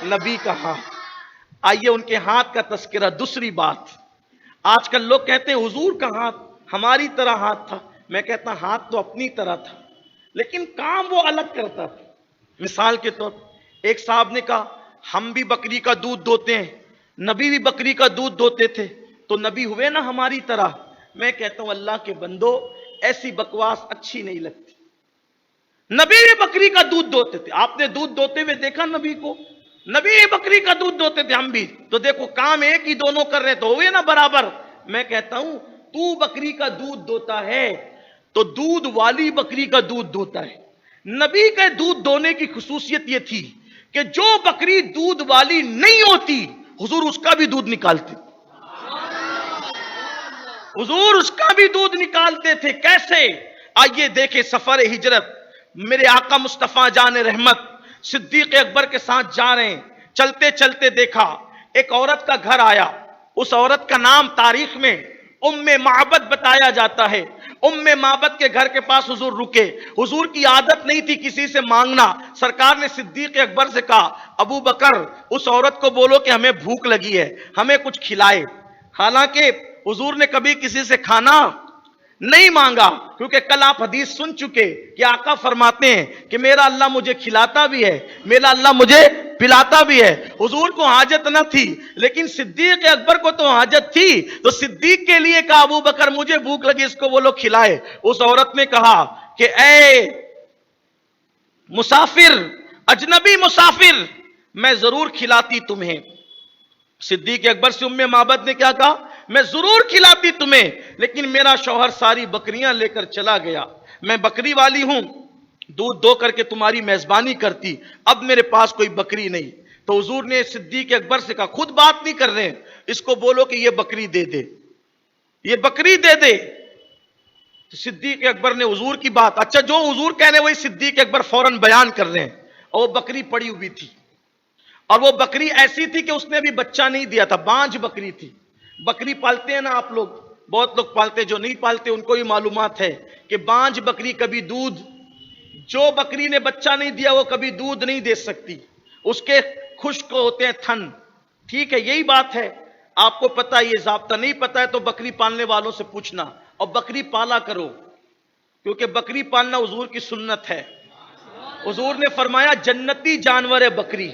نبی کا ہاتھ. آئیے ان کے ہاتھ کا تذکرہ. دوسری بات، آج کل لوگ کہتے ہیں حضور کا ہاتھ ہماری طرح ہاتھ تھا. میں کہتا ہاتھ تو اپنی طرح تھا لیکن کام وہ الگ کرتا تھا. مثال کے طور ایک صاحب نے کہا ہم بھی بکری کا دودھ دوتے ہیں، نبی بھی بکری کا دودھ دوتے تھے، تو نبی ہوئے نا ہماری طرح. میں کہتا ہوں اللہ کے بندو ایسی بکواس اچھی نہیں لگتی. نبی بھی بکری کا دودھ دوتے تھے. آپ نے دودھ دوتے ہوئے دیکھا نبی کو؟ نبی بھی بکری کا دودھ دوتے تھے، ہم بھی. تو دیکھو کام ایک ہی دونوں کر رہے تو ہوئے نا برابر. میں کہتا ہوں تو بکری کا دودھ دوتا ہے تو دودھ والی بکری کا دودھ دوتا ہے. نبی کے دودھ دونے کی خصوصیت یہ تھی کہ جو بکری دودھ والی نہیں ہوتی حضور اس کا بھی دودھ نکالتے. حضور اس کا بھی دودھ نکالتے تھے. کیسے؟ آئیے دیکھیں سفر ہجرت. میرے آقا مصطفیٰ جان رحمت صدیق اکبر کے ساتھ جا رہے ہیں. چلتے چلتے دیکھا ایک عورت کا گھر آیا. اس عورت کا نام تاریخ میں ام معبد بتایا جاتا ہے. ام معبد کے گھر کے پاس حضور رکے. حضور کی عادت نہیں تھی کسی سے مانگنا. سرکار نے صدیق اکبر سے کہا ابو بکر اس عورت کو بولو کہ ہمیں بھوک لگی ہے، ہمیں کچھ کھلائے. حالانکہ حضور نے کبھی کسی سے کھانا نہیں مانگا، کیونکہ کل آپ حدیث سن چکے کہ آقا فرماتے ہیں کہ میرا اللہ مجھے کھلاتا بھی ہے، میرا اللہ مجھے پلاتا بھی ہے. حضور کو حاجت نہ تھی لیکن صدیق اکبر کو تو حاجت تھی. تو صدیق کے لیے کہا ابو بکر مجھے بھوک لگی، اس کو وہ لوگ کھلائے. اس عورت نے کہا کہ اے مسافر، اجنبی مسافر، میں ضرور کھلاتی تمہیں. صدیق اکبر سے ام معبد نے کیا کہا؟ میں ضرور کھلاتی تمہیں لیکن میرا شوہر ساری بکریاں لے کر چلا گیا. میں بکری والی ہوں، دودھ دو کر کے تمہاری میزبانی کرتی، اب میرے پاس کوئی بکری نہیں. تو حضور نے صدیق اکبر سے کہا خود بات نہیں کر رہے ہیں، اس کو بولو کہ یہ بکری دے دے، یہ بکری دے دے. تو صدیق اکبر نے حضور کی بات، اچھا جو حضور کہہ رہے ہیں وہی صدیق اکبر فوراً بیان کر رہے ہیں. اور وہ بکری پڑی ہوئی تھی اور وہ بکری ایسی تھی کہ اس نے بھی بچہ نہیں دیا تھا، بانج بکری تھی. بکری پالتے ہیں نا آپ لوگ، بہت لوگ پالتے، جو نہیں پالتے ان کو بھی معلومات ہے کہ بانج بکری کبھی دودھ، جو بکری نے بچہ نہیں دیا وہ کبھی دودھ نہیں دے سکتی. اس کے خشک ہوتے ہیں تھن. ٹھیک ہے، یہی بات ہے. آپ کو پتا یہ ضابطہ نہیں پتا ہے تو بکری پالنے والوں سے پوچھنا، اور بکری پالا کرو کیونکہ بکری پالنا حضور کی سنت ہے. حضور نے فرمایا جنتی جانور ہے بکری.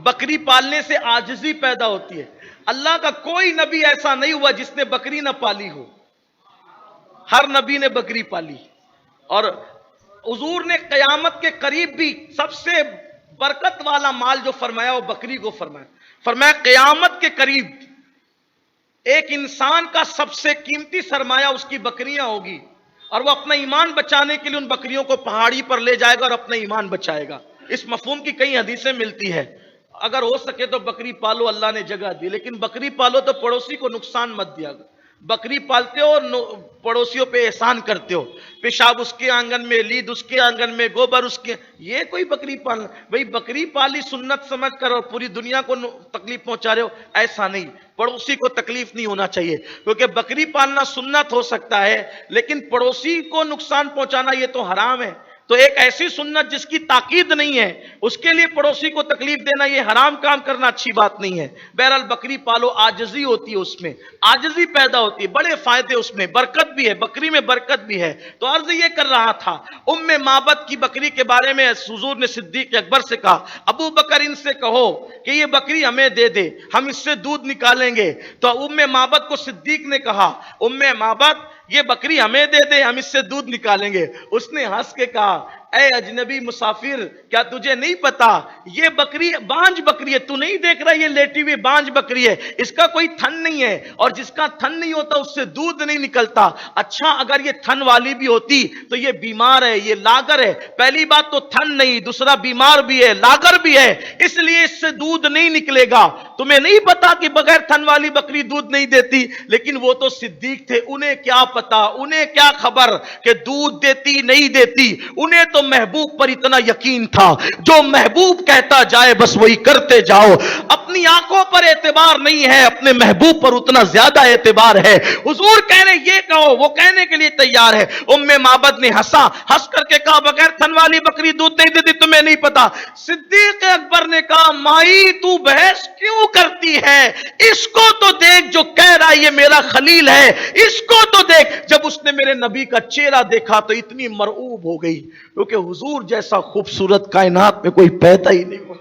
بکری پالنے سے عاجزی پیدا ہوتی ہے. اللہ کا کوئی نبی ایسا نہیں ہوا جس نے بکری نہ پالی ہو، ہر نبی نے بکری پالی. اور حضور نے قیامت کے قریب بھی سب سے برکت والا مال جو فرمایا وہ بکری کو فرمایا. فرمایا قیامت کے قریب ایک انسان کا سب سے قیمتی سرمایہ اس کی بکریاں ہوگی اور وہ اپنا ایمان بچانے کے لیے ان بکریوں کو پہاڑی پر لے جائے گا اور اپنا ایمان بچائے گا. اس مفہوم کی کئی حدیثیں ملتی ہے. اگر ہو سکے تو بکری پالو، اللہ نے جگہ دی، لیکن بکری پالو تو پڑوسی کو نقصان مت دیا. بکری پالتے ہو اور پڑوسیوں پہ احسان کرتے ہو، پیشاب اس کے آنگن میں، لید اس کے آنگن میں، گوبر اس کے، یہ کوئی بکری پالنا؟ بھئی بکری پالی سنت سمجھ کر اور پوری دنیا کو تکلیف پہنچا رہے ہو، ایسا نہیں. پڑوسی کو تکلیف نہیں ہونا چاہیے کیونکہ بکری پالنا سنت ہو سکتا ہے لیکن پڑوسی کو نقصان پہنچانا یہ تو حرام ہے. تو ایک ایسی سنت جس کی تاکید نہیں ہے اس کے لیے پڑوسی کو تکلیف دینا یہ حرام کام کرنا اچھی بات نہیں ہے. بہرحال بکری پالو، عاجزی ہوتی ہے، اس میں عاجزی پیدا ہوتی ہے، بڑے فائدے اس میں، برکت بھی ہے، بکری میں برکت بھی ہے. تو عرض یہ کر رہا تھا ام معبد کی بکری کے بارے میں حضور نے صدیق اکبر سے کہا ابو بکر ان سے کہو کہ یہ بکری ہمیں دے دے، ہم اس سے دودھ نکالیں گے. تو ام معبد کو صدیق نے کہا ام معبد یہ بکری ہمیں دے دے، ہم اس سے دودھ نکالیں گے. اس نے ہنس کے کہا اے اجنبی مسافر، کیا تجھے نہیں پتا یہ بکری بانج بکری ہے؟ تو نہیں دیکھ رہا یہ لیٹی ہوئی بانج بکری ہے، اس کا کوئی تھن نہیں ہے اور جس کا تھن نہیں ہوتا اس سے دودھ نہیں نکلتا. اچھا اگر یہ تھن والی بھی ہوتی تو یہ بیمار ہے، یہ لاگر ہے. پہلی بات تو تھن نہیں، دوسرا بیمار بھی ہے، لاگر بھی ہے، اس لیے اس سے دودھ نہیں نکلے گا. تمہیں نہیں پتا کہ بغیر تھن والی بکری دودھ نہیں دیتی؟ لیکن وہ تو صدیق تھے، انہیں کیا پتا، انہیں کیا خبر کہ دودھ دیتی نہیں دیتی. انہیں تو محبوب پر اتنا یقین تھا، جو محبوب کہتا جائے بس وہی کرتے جاؤ. اپنے اپنی آنکھوں پر اعتبار نہیں ہے، اپنے محبوب پر اتنا زیادہ اعتبار ہے۔ حضور کہہ رہے یہ کہو، وہ کہنے کے لیے تیار ہے۔ ام معبد نے ہنس کر کے کہا بغیر تھن والی بکری دودھ نہیں دیتی، تمہیں نہیں پتا۔ صدیق اکبر نے کہا مائی تو بحث کیوں کرتی ہے، اس کو تو دیکھ جو کہہ رہا ہے یہ میرا خلیل ہے، اس کو تو دیکھ۔ جب اس نے میرے نبی کا چہرہ دیکھا تو اتنی مرعوب ہو گئی، کیونکہ حضور جیسا خوبصورت کائنات میں کوئی پیدا ہی نہیں ہوا۔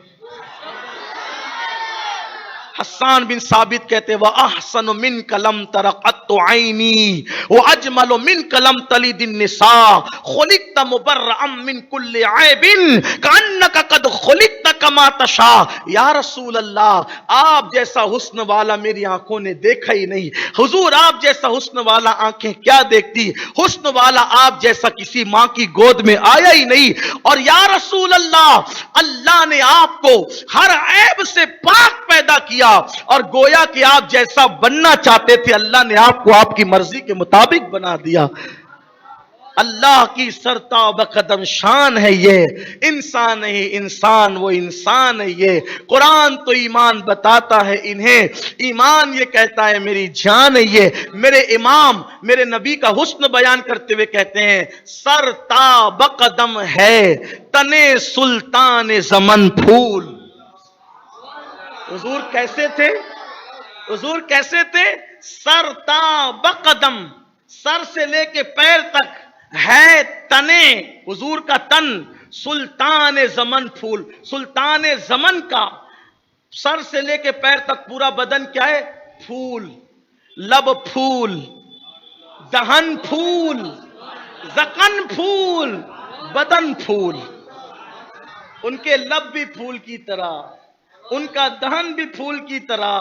حسان بن ثابت کہتے وَأَحْسَنُ مِنْكَ لَمْ تَرَ قَطُّ عَيْنِي وَأَجْمَلُ مِنْكَ لَمْ تَلِدِ النِّسَاءُ خُلِقْتَ مُبَرَّأً مِنْ كُلِّ عَيْبٍ كَأَنَّكَ قَدْ خُلِقْتَ كَمَا تَشَاءُ۔ یا رسول اللہ، آپ جیسا حسن والا میری آنکھوں نے دیکھا ہی نہیں۔ حضور آپ جیسا حسن والا آنکھیں کیا دیکھتی، حسن والا آپ جیسا کسی ماں کی گود میں آیا ہی نہیں۔ اور یا رسول اللہ، اللہ نے آپ کو ہر عیب سے پاک پیدا کیا، اور گویا کہ آپ جیسا بننا چاہتے تھے اللہ نے آپ کو آپ کی مرضی کے مطابق بنا دیا۔ اللہ کی سرتاب قدم شان ہے یہ، انسان نہیں انسان، وہ انسان ہے یہ۔ قرآن تو ایمان بتاتا ہے انہیں، ایمان یہ کہتا ہے میری جان ہے یہ۔ میرے امام میرے نبی کا حسن بیان کرتے ہوئے کہتے ہیں سرتاب قدم ہے تنے سلطان زمن پھول۔ حضور کیسے تھے؟ حضور کیسے تھے؟ سر تا بقدم، سر سے لے کے پیر تک ہے تنے، حضور کا تن سلطان زمن پھول۔ سلطان زمن کا سر سے لے کے پیر تک پورا بدن کیا ہے؟ پھول، لب پھول، دہن پھول، ذقن پھول، بدن پھول۔ ان کے لب بھی پھول کی طرح، ان کا دہن بھی پھول کی طرح،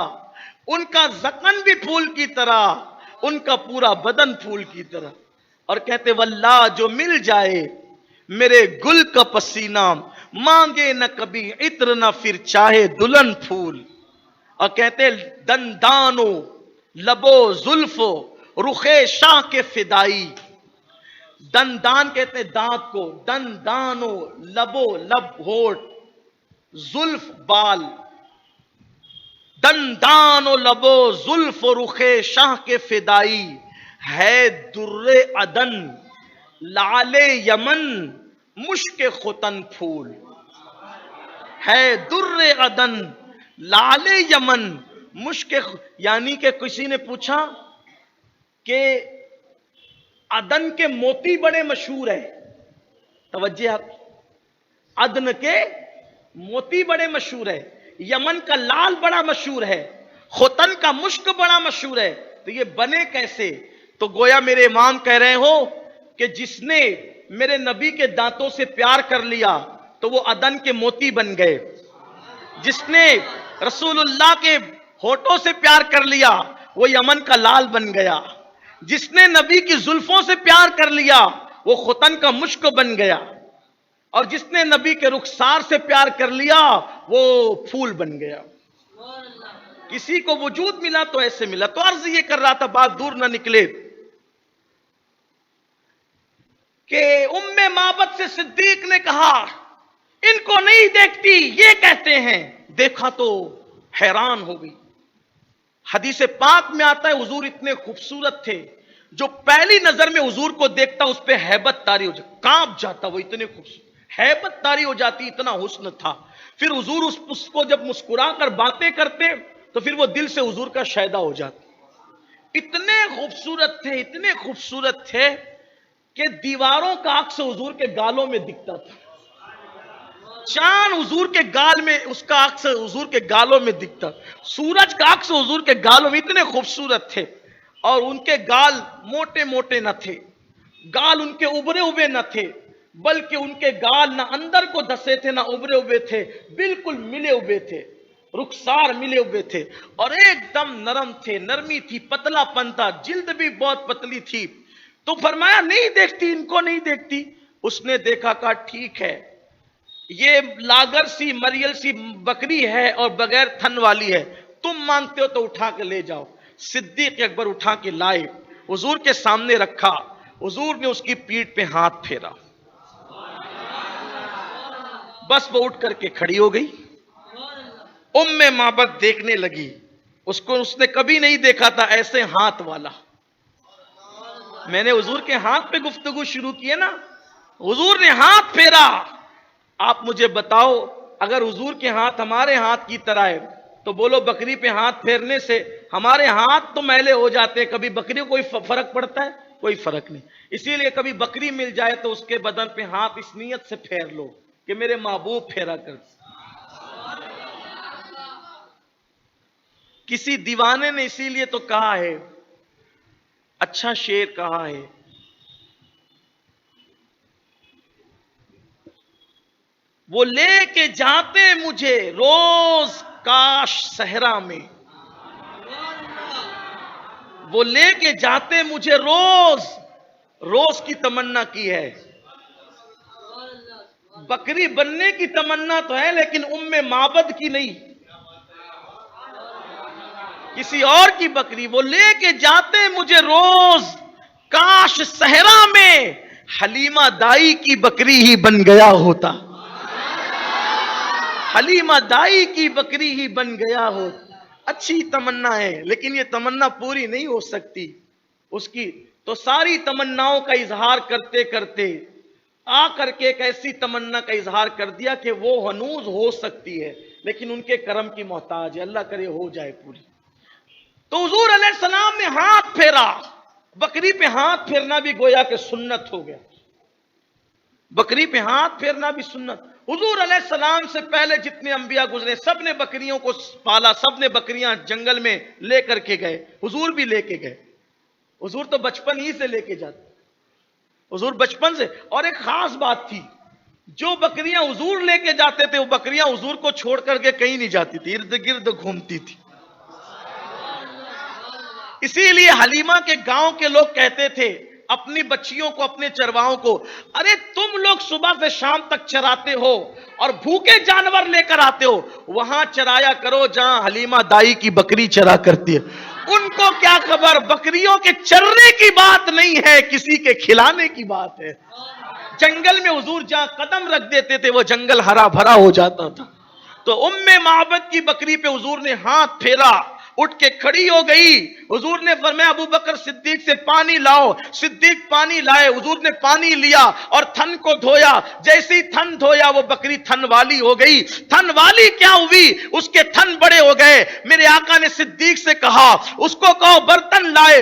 ان کا ذقن بھی پھول کی طرح، ان کا پورا بدن پھول کی طرح۔ اور کہتے واللہ جو مل جائے میرے گل کا پسینہ، مانگے نہ کبھی عطر نہ پھر چاہے دلہن پھول۔ اور کہتے دندانو لبو زلفو رخ شاہ کے فدائی۔ دندان کہتے ہیں دانت کو، دندانو لبو لب ہونٹ، زلف بال، دندان و لبو زلف و رخ شاہ کے فدائی، ہے در عدن لعل یمن مشک ختن پھول۔ ہے در عدن لعل یمن مشک، یعنی کہ کسی نے پوچھا کہ عدن کے موتی بڑے مشہور ہیں، توجہ آپ، عدن کے موتی بڑے مشہور ہے، یمن کا لال بڑا مشہور ہے، ختن کا مشک بڑا مشہور ہے، تو یہ بنے کیسے؟ تو گویا میرے امام کہہ رہے ہو کہ جس نے میرے نبی کے دانتوں سے پیار کر لیا تو وہ عدن کے موتی بن گئے، جس نے رسول اللہ کے ہونٹوں سے پیار کر لیا وہ یمن کا لال بن گیا، جس نے نبی کی زلفوں سے پیار کر لیا وہ ختن کا مشک بن گیا، اور جس نے نبی کے رخسار سے پیار کر لیا وہ پھول بن گیا۔ کسی کو وجود ملا تو ایسے ملا۔ تو عرض یہ کر رہا تھا، بات دور نہ نکلے، کہ ام معبد سے صدیق نے کہا ان کو نہیں دیکھتی، یہ کہتے ہیں، دیکھا تو حیران ہو گئی۔ حدیث پاک میں آتا ہے حضور اتنے خوبصورت تھے، جو پہلی نظر میں حضور کو دیکھتا اس پہ ہیبت طاری ہو جاتی، کانپ جاتا، وہ اتنے خوبصورت، ہیبت طاری ہو جاتی، اتنا حسن تھا۔ پھر حضور اس کو جب مسکرا کر باتیں کرتے تو پھر وہ دل سے حضور کا شیدا ہو جاتا۔ اتنے خوبصورت تھے، اتنے خوبصورت تھے کہ دیواروں کا عکس حضور کے گالوں میں دکھتا تھا، چاند حضور کے گال میں، اس کا عکس حضور کے گالوں میں دکھتا، سورج کا عکس حضور کے گالوں میں، اتنے خوبصورت تھے۔ اور ان کے گال موٹے موٹے نہ تھے، گال ان کے ابھرے ہوئے نہ تھے، بلکہ ان کے گال نہ اندر کو دھسے تھے نہ ابھرے ہوئے تھے، بالکل ملے ہوئے تھے، رخسار ملے ہوئے تھے، اور ایک دم نرم تھے، نرمی تھی، پتلا پن تھا، جلد بھی بہت پتلی تھی۔ تو فرمایا نہیں دیکھتی، ان کو نہیں دیکھتی۔ اس نے دیکھا، کہا ٹھیک ہے، یہ لاگر سی مریل سی بکری ہے اور بغیر تھن والی ہے، تم مانگتے ہو تو اٹھا کے لے جاؤ۔ صدیق اکبر اٹھا کے لائے، حضور کے سامنے رکھا، حضور نے اس کی پیٹھ پہ ہاتھ پھیرا، بس وہ اٹھ کر کے کھڑی ہو گئی۔ معبد دیکھنے لگی، اس کو اس نے کبھی نہیں دیکھا تھا ایسے ہاتھ والا. میں نے حضور کے ہاتھ پہ گفتگو شروع کی ہے نا، حضور نے ہاتھ پھیرا. آپ مجھے بتاؤ اگر حضور کے ہاتھ ہمارے ہاتھ کی طرح ہے تو بولو بکری پہ ہاتھ پھیرنے سے ہمارے ہاتھ تو میلے ہو جاتے ہیں، کبھی بکری کو کوئی فرق پڑتا ہے؟ کوئی فرق نہیں. اسی لیے کبھی بکری مل جائے تو اس کے بدن پہ ہاتھ اس نیت سے پھیر لو کہ میرے محبوب پھیرا کر. کسی دیوانے نے اسی لیے تو کہا ہے، اچھا شعر کہا ہے، وہ لے کے جاتے مجھے روز کاش صحرا میں، وہ لے کے جاتے مجھے روز، روز کی تمنا کی ہے. بکری بننے کی تمنا تو ہے لیکن معبد کی نہیں، کسی اور کی بکری. وہ لے کے جاتے مجھے روز کاش صحرا میں، حلیمہ دائی کی بکری ہی بن گیا ہوتا، حلیمہ دائی کی بکری ہی بن گیا ہوتا. اچھی تمنا ہے لیکن یہ تمنا پوری نہیں ہو سکتی. اس کی تو ساری تمناؤں کا اظہار کرتے کرتے آ کر کے ایک ایسی تمنا کا اظہار کر دیا کہ وہ ہنوز ہو سکتی ہے لیکن ان کے کرم کی محتاج ہے. اللہ کرے ہو جائے پوری. تو حضور علیہ السلام نے ہاتھ پھیرا. بکری پہ ہاتھ پھیرنا بھی گویا کہ سنت ہو گیا. بکری پہ ہاتھ پھیرنا بھی سنت. حضور علیہ السلام سے پہلے جتنے انبیاء گزرے سب نے بکریوں کو پالا، سب نے بکریاں جنگل میں لے کر کے گئے. حضور بھی لے کے گئے. حضور تو بچپن ہی سے لے کے جاتے، حضور بچپن سے. اور ایک خاص بات تھی، جو بکریاں حضور لے کے جاتے تھے وہ بکریاں حضور کو چھوڑ کر کے کہیں نہیں جاتی تھی، ارد گرد گھومتی تھی. اسی لیے حلیمہ کے گاؤں کے لوگ کہتے تھے اپنی بچیوں کو، اپنے چرواہوں کو، ارے تم لوگ صبح سے شام تک چراتے ہو اور بھوکے جانور لے کر آتے ہو، وہاں چرایا کرو جہاں حلیمہ دائی کی بکری چرا کرتی ہے. ان کو کیا خبر، بکریوں کے چرنے کی بات نہیں ہے، کسی کے کھلانے کی بات ہے. جنگل میں حضور جہاں قدم رکھ دیتے تھے وہ جنگل ہرا بھرا ہو جاتا تھا. تو معبد کی بکری پہ حضور نے ہاتھ پھیرا، اٹھ کے کھڑی ہو گئی. حضور نے فرمایا ابو بکر صدیق سے پانی لاؤ. صدیق پانی لائے، حضور نے پانی لیا اور تھن کو دھویا. جیسے ہی تھن دھویا وہ بکری تھن والی ہو گئی. تھن والی کیا ہوئی، اس کے تھن بڑے ہو گئے. میرے آقا نے صدیق سے کہا اس کو کہو برتن لائے.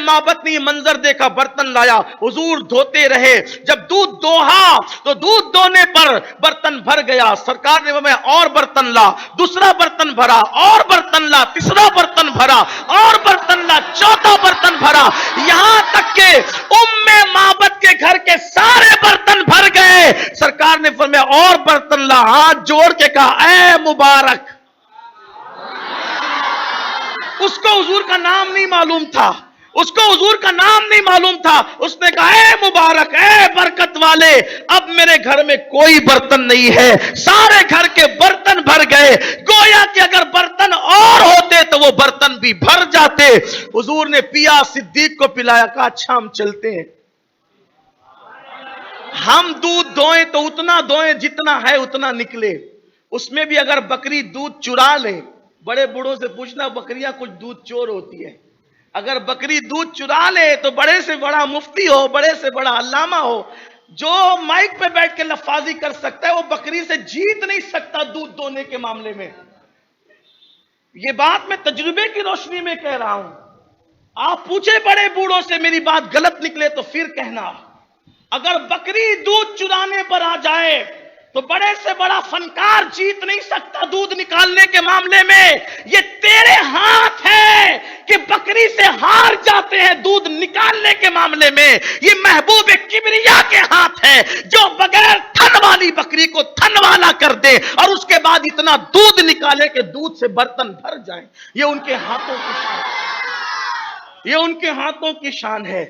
معبد نے یہ منظر دیکھا، برتن لایا. حضور دھوتے رہے. جب دودھ دوہا تو دودھ دونے پر برتن بھر گیا. سرکار نے فرمایا اور برتن لا. دوسرا برتن بھرا، اور برتن لا. تیسرا برتن بھرا، اور برتن لا. چوتھا برتن بھرا، یہاں تک کہ معبد کے گھر کے سارے برتن بھر گئے. سرکار نے فرمایا اور برتن لا. ہاتھ جوڑ کے کہا اے مبارک. اس کو حضور کا نام نہیں معلوم تھا، اس کو حضور کا نام نہیں معلوم تھا. اس نے کہا اے مبارک، اے برکت والے، اب میرے گھر میں کوئی برتن نہیں ہے. سارے گھر کے برتن بھر گئے. گویا کہ اگر برتن اور ہوتے تو وہ برتن بھی بھر جاتے. حضور نے پیا، صدیق کو پلایا، کہا اچھا ہم چلتے ہیں. ہم دودھ دوئیں تو اتنا دوئیں جتنا ہے اتنا نکلے. اس میں بھی اگر بکری دودھ چرا لے، بڑے بوڑھوں سے پوچھنا بکریاں کچھ دودھ چور ہوتی ہے. اگر بکری دودھ چرا لے تو بڑے سے بڑا مفتی ہو، بڑے سے بڑا علامہ ہو، جو مائک پہ بیٹھ کے لفاظی کر سکتا ہے وہ بکری سے جیت نہیں سکتا دودھ دونے کے معاملے میں. یہ بات میں تجربے کی روشنی میں کہہ رہا ہوں. آپ پوچھے بڑے بوڑھوں سے، میری بات غلط نکلے تو پھر کہنا. اگر بکری دودھ چرانے پر آ جائے تو بڑے سے بڑا فنکار جیت نہیں سکتا دودھ نکالنے کے معاملے میں. یہ تیرے ہاتھ ہے کہ بکری سے ہار جاتے ہیں دودھ نکالنے کے معاملے میں. یہ محبوب کبریا کے ہاتھ ہے جو بغیر تھن والی بکری کو تھن والا کر دے اور اس کے بعد اتنا دودھ نکالے کہ دودھ سے برتن بھر جائیں. یہ ان کے ہاتھوں کی شان، یہ ان کے ہاتھوں کی شان ہے.